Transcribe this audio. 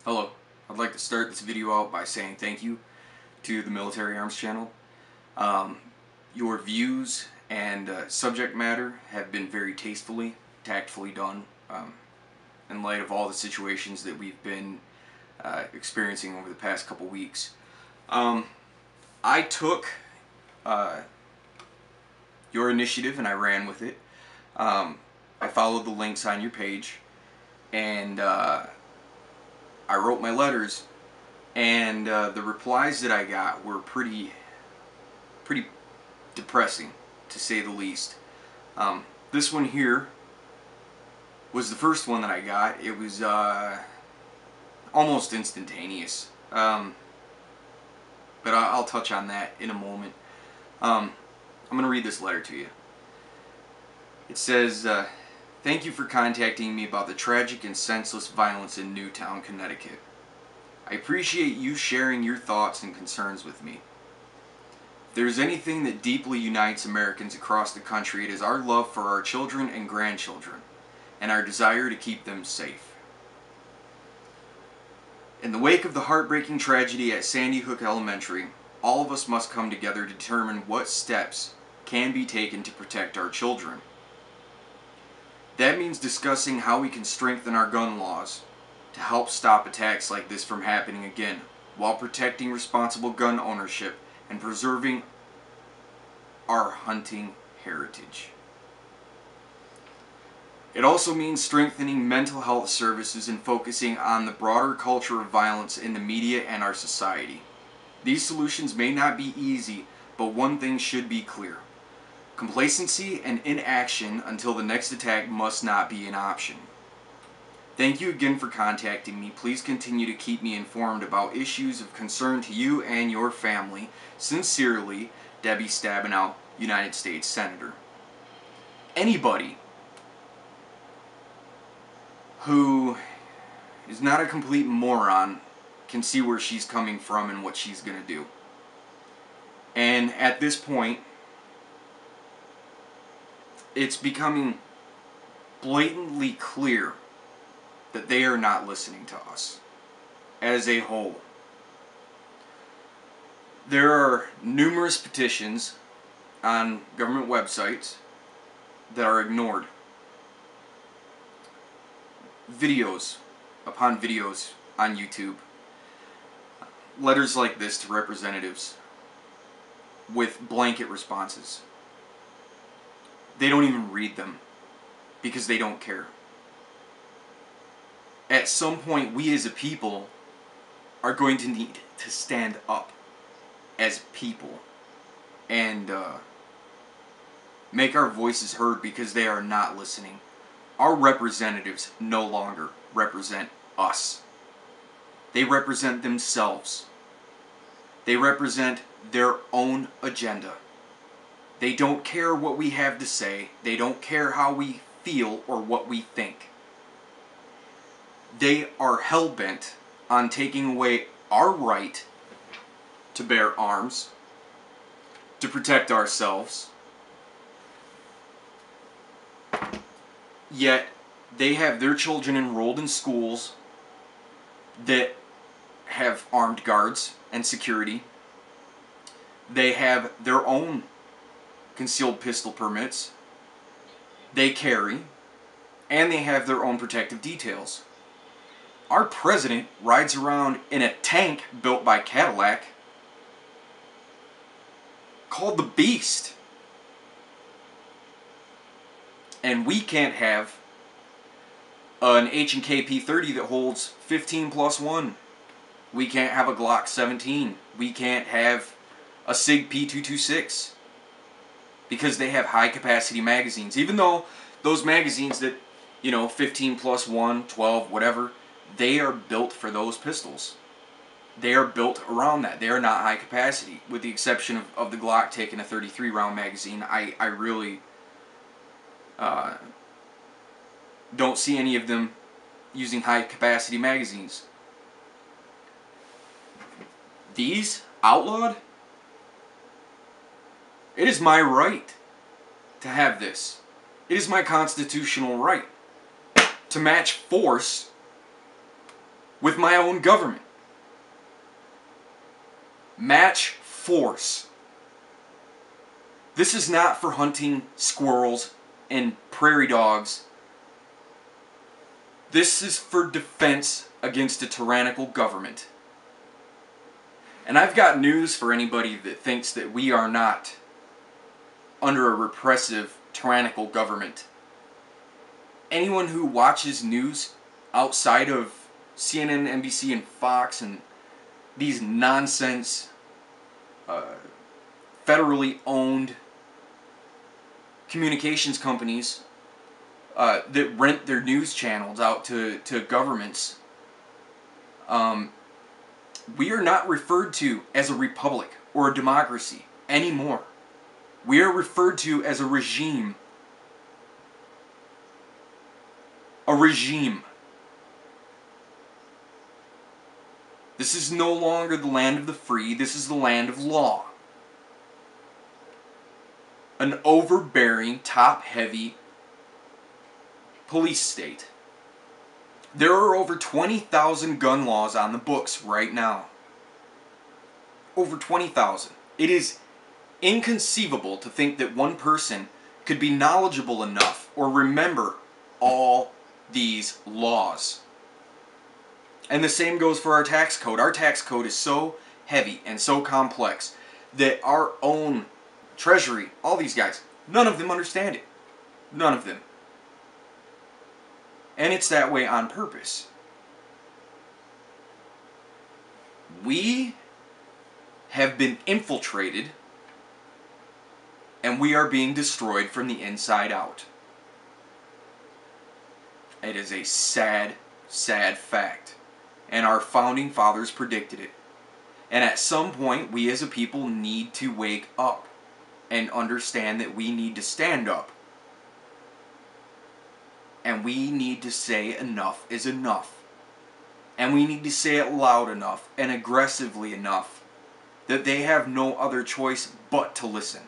Hello, I'd like to start this video out by saying thank you to the Military Arms channel. Your views and subject matter have been very tactfully done in light of all the situations that we've been experiencing over the past couple weeks. I took your initiative and I ran with it. I followed the links on your page and I wrote my letters, and the replies that I got were pretty depressing, to say the least. This one here was the first one that I got. It was almost instantaneous, but I'll touch on that in a moment. I'm going to read this letter to you. It says, "Thank you for contacting me about the tragic and senseless violence in Newtown, Connecticut. I appreciate you sharing your thoughts and concerns with me. If there's anything that deeply unites Americans across the country, it is our love for our children and grandchildren, and our desire to keep them safe. In the wake of the heartbreaking tragedy at Sandy Hook Elementary, all of us must come together to determine what steps can be taken to protect our children. That means discussing how we can strengthen our gun laws to help stop attacks like this from happening again, while protecting responsible gun ownership and preserving our hunting heritage. It also means strengthening mental health services and focusing on the broader culture of violence in the media and our society. These solutions may not be easy, but one thing should be clear. Complacency and inaction until the next attack must not be an option. Thank you again for contacting me. Please continue to keep me informed about issues of concern to you and your family. Sincerely, Debbie Stabenow, United States Senator." Anybody who is not a complete moron can see where she's coming from and what she's going to do. And at this point, it's becoming blatantly clear that they are not listening to us as a whole. There are numerous petitions on government websites that are ignored. Videos upon videos on YouTube. Letters like this to representatives with blanket responses. They don't even read them because they don't care. At some point, we as a people are going to need to stand up as people and make our voices heard, because they are not listening. Our representatives no longer represent us. They represent themselves. They represent their own agenda. They don't care what we have to say. They don't care how we feel or what we think. They are hell-bent on taking away our right to bear arms, to protect ourselves. Yet, they have their children enrolled in schools that have armed guards and security. They have their own concealed pistol permits. They carry, and they have their own protective details. Our president rides around in a tank built by Cadillac called the Beast. And we can't have an H&K P30 that holds 15+1. We can't have a Glock 17. We can't have a SIG P226. Because they have high capacity magazines. Even though those magazines that, 15+1, 12, whatever, they are built for those pistols. They are built around that. They are not high capacity. With the exception of the Glock taking a 33 round magazine, I really don't see any of them using high capacity magazines. These outlawed? It is my right to have this. It is my constitutional right to match force with my own government. Match force. This is not for hunting squirrels and prairie dogs. This is for defense against a tyrannical government. And I've got news for anybody that thinks that we are not under a repressive, tyrannical government. Anyone who watches news outside of CNN, NBC, and Fox and these nonsense, federally owned communications companies that rent their news channels out to governments, we are not referred to as a republic or a democracy anymore. We are referred to as a regime. A regime. This is no longer the land of the free. This is the land of law. An overbearing, top-heavy police state. There are over 20,000 gun laws on the books right now. Over 20,000. It is inconceivable to think that one person could be knowledgeable enough or remember all these laws. And the same goes for our tax code. Our tax code is so heavy and so complex that our own Treasury, all these guys, none of them understand it. None of them. And it's that way on purpose. We have been infiltrated and we are being destroyed from the inside out. It is a sad, sad fact. And our founding fathers predicted it. And at some point, we as a people need to wake up and understand that we need to stand up. And we need to say enough is enough. And we need to say it loud enough and aggressively enough that they have no other choice but to listen.